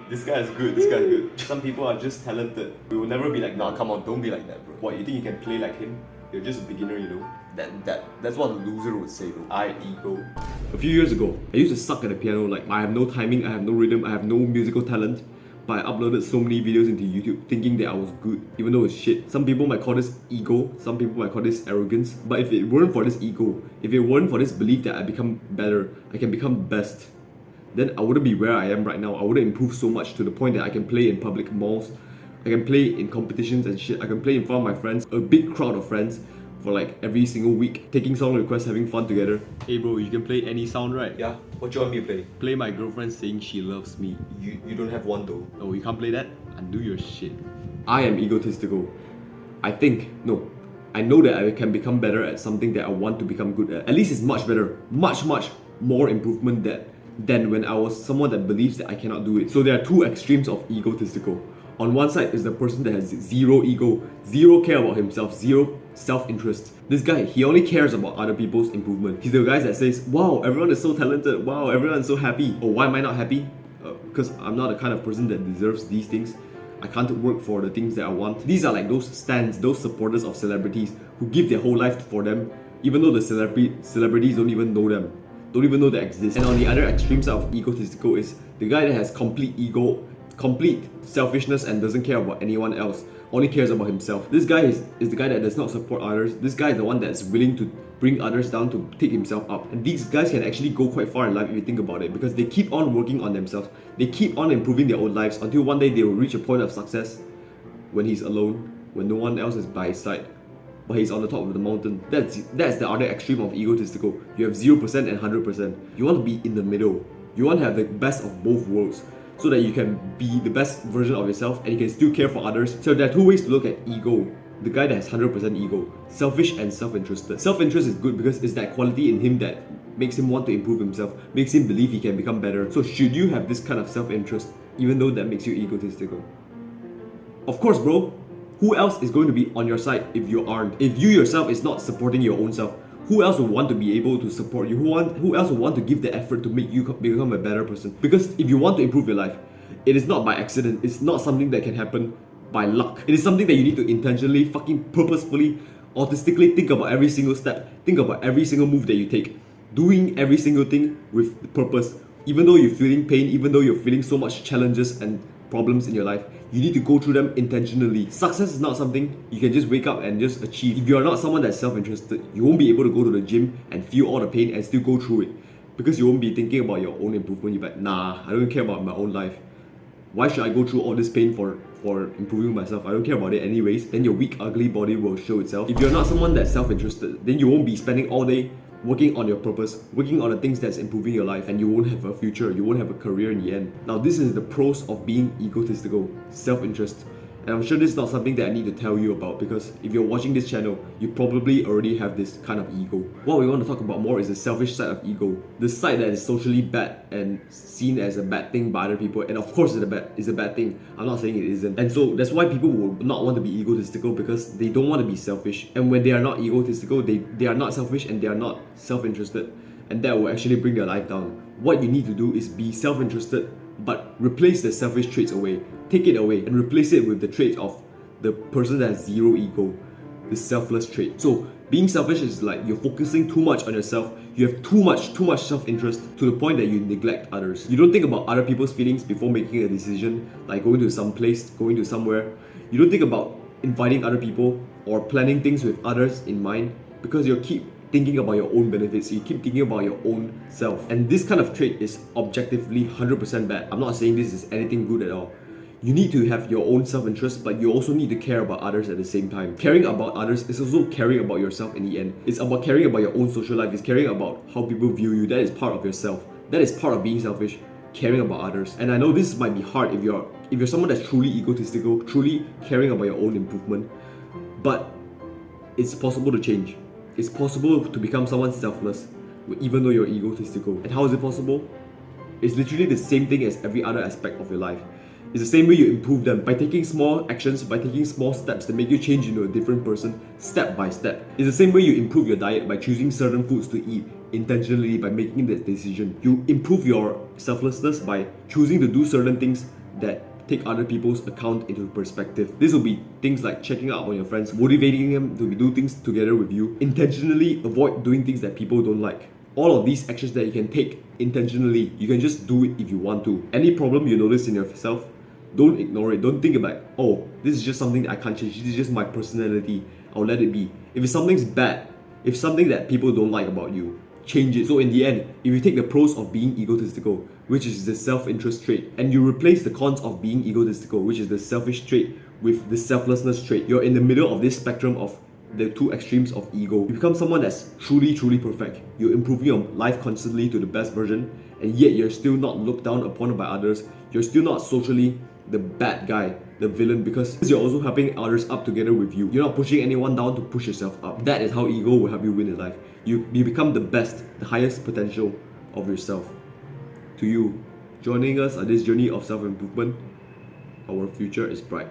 This guy is good, this guy is good. Some people are just talented. We will never be like, nah, come on, don't be like that, bro. What, you think you can play like him? You're just a beginner, you know? That's what a loser would say, bro. Ego. A few years ago, I used to suck at the piano. Like, I have no timing, I have no rhythm, I have no musical talent. But I uploaded so many videos into YouTube thinking that I was good, even though it's shit. Some people might call this ego, some people might call this arrogance. But if it weren't for this ego, if it weren't for this belief that I become better, I can become best, then I wouldn't be where I am right now. I wouldn't improve so much to the point that I can play in public malls, I can play in competitions and shit, I can play in front of my friends, a big crowd of friends, for like every single week, taking song requests, having fun together. Hey bro, you can play any sound, right? Yeah, what do you want me to play? Play my girlfriend saying she loves me. You don't have one though. Oh, you can't play that? Undo your shit. I am egotistical. I know that I can become better at something that I want to become good at. At least it's much better, much more improvement than when I was someone that believes that I cannot do it. So there are two extremes of egotistical. On one side is the person that has zero ego, zero care about himself, zero self-interest. This guy, he only cares about other people's improvement. He's the guy that says, wow, everyone is so talented, wow, everyone is so happy. Oh, why am I not happy? Because I'm not the kind of person that deserves these things. I can't work for the things that I want. These are like those stans, those supporters of celebrities who give their whole life for them, even though the celebrities don't even know them, don't even know they exist. And on the other extreme side of egotistical is the guy that has complete ego, complete selfishness and doesn't care about anyone else, only cares about himself. This guy is the guy that does not support others. This guy is the one that's willing to bring others down to take himself up. And these guys can actually go quite far in life if you think about it, because they keep on working on themselves. They keep on improving their own lives until one day they will reach a point of success when he's alone, when no one else is by his side, but he's on the top of the mountain. That's the other extreme of egotistical. You have 0% and 100%. You want to be in the middle. You want to have the best of both worlds, so that you can be the best version of yourself and you can still care for others. So there are two ways to look at ego. The guy that has 100% ego, selfish and self-interested. Self-interest is good because it's that quality in him that makes him want to improve himself, makes him believe he can become better. So should you have this kind of self-interest, even though that makes you egotistical? Of course, bro. Who else is going to be on your side if you aren't? If you yourself is not supporting your own self, who else would want to be able to support you? Who else would want to give the effort to make you become a better person? Because if you want to improve your life, it is not by accident. It's not something that can happen by luck. It is something that you need to intentionally, fucking purposefully, autistically think about every single step. Think about every single move that you take. Doing every single thing with purpose. Even though you're feeling pain, even though you're feeling so much challenges and problems in your life, you need to go through them intentionally. Success is not something you can just wake up and just achieve. If you're not someone that's self-interested, you won't be able to go to the gym and feel all the pain and still go through it, because you won't be thinking about your own improvement. You're like, nah, I don't care about my own life. Why should I go through all this pain for improving myself? I don't care about it anyways. Then your weak, ugly body will show itself. If you're not someone that's self-interested, then you won't be spending all day working on your purpose, working on the things that's improving your life, and you won't have a future, you won't have a career in the end. Now, this is the pros of being egotistical, self-interest. And I'm sure this is not something that I need to tell you about, because if you're watching this channel, you probably already have this kind of ego. What we want to talk about more is the selfish side of ego. The side that is socially bad and seen as a bad thing by other people. And of course it's a bad thing. I'm not saying it isn't. And so that's why people will not want to be egotistical, because they don't want to be selfish. And when they are not egotistical, they are not selfish and they are not self-interested. And that will actually bring their life down. What you need to do is be self-interested, but replace the selfish traits away. Take it away and replace it with the traits of the person that has zero ego, the selfless trait. So being selfish is like you're focusing too much on yourself. You have too much self-interest to the point that you neglect others. You don't think about other people's feelings before making a decision, like going to some place, going to somewhere. You don't think about inviting other people or planning things with others in mind, because you keep thinking about your own benefits, you keep thinking about your own self. And this kind of trait is objectively 100% bad. I'm not saying this is anything good at all. You need to have your own self-interest, but you also need to care about others at the same time. Caring about others is also caring about yourself in the end. It's about caring about your own social life. It's caring about how people view you. That is part of yourself. That is part of being selfish, caring about others. And I know this might be hard if you're someone that's truly egotistical, truly caring about your own improvement, but it's possible to change. It's possible to become someone selfless, even though you're egotistical. And how is it possible? It's literally the same thing as every other aspect of your life. It's the same way you improve them, by taking small actions, by taking small steps that make you change into a different person, step by step. It's the same way you improve your diet by choosing certain foods to eat intentionally by making that decision. You improve your selflessness by choosing to do certain things that take other people's account into perspective. This will be things like checking up on your friends, motivating them to do things together with you, intentionally avoid doing things that people don't like. All of these actions that you can take intentionally, you can just do it if you want to. Any problem you notice in yourself, don't ignore it. Don't think about, oh, this is just something that I can't change. This is just my personality. I'll let it be. If it's something's bad, if something that people don't like about you, change it. So in the end, if you take the pros of being egotistical, which is the self-interest trait, and you replace the cons of being egotistical, which is the selfish trait, with the selflessness trait, you're in the middle of this spectrum of the two extremes of ego. You become someone that's truly, truly perfect. You're improving your life constantly to the best version, and yet you're still not looked down upon by others. You're still not socially the bad guy, the villain, because you're also helping others up together with you. You're not pushing anyone down to push yourself up. That is how ego will help you win in life. You become the best, the highest potential of yourself. To you, joining us on this journey of self-improvement, our future is bright.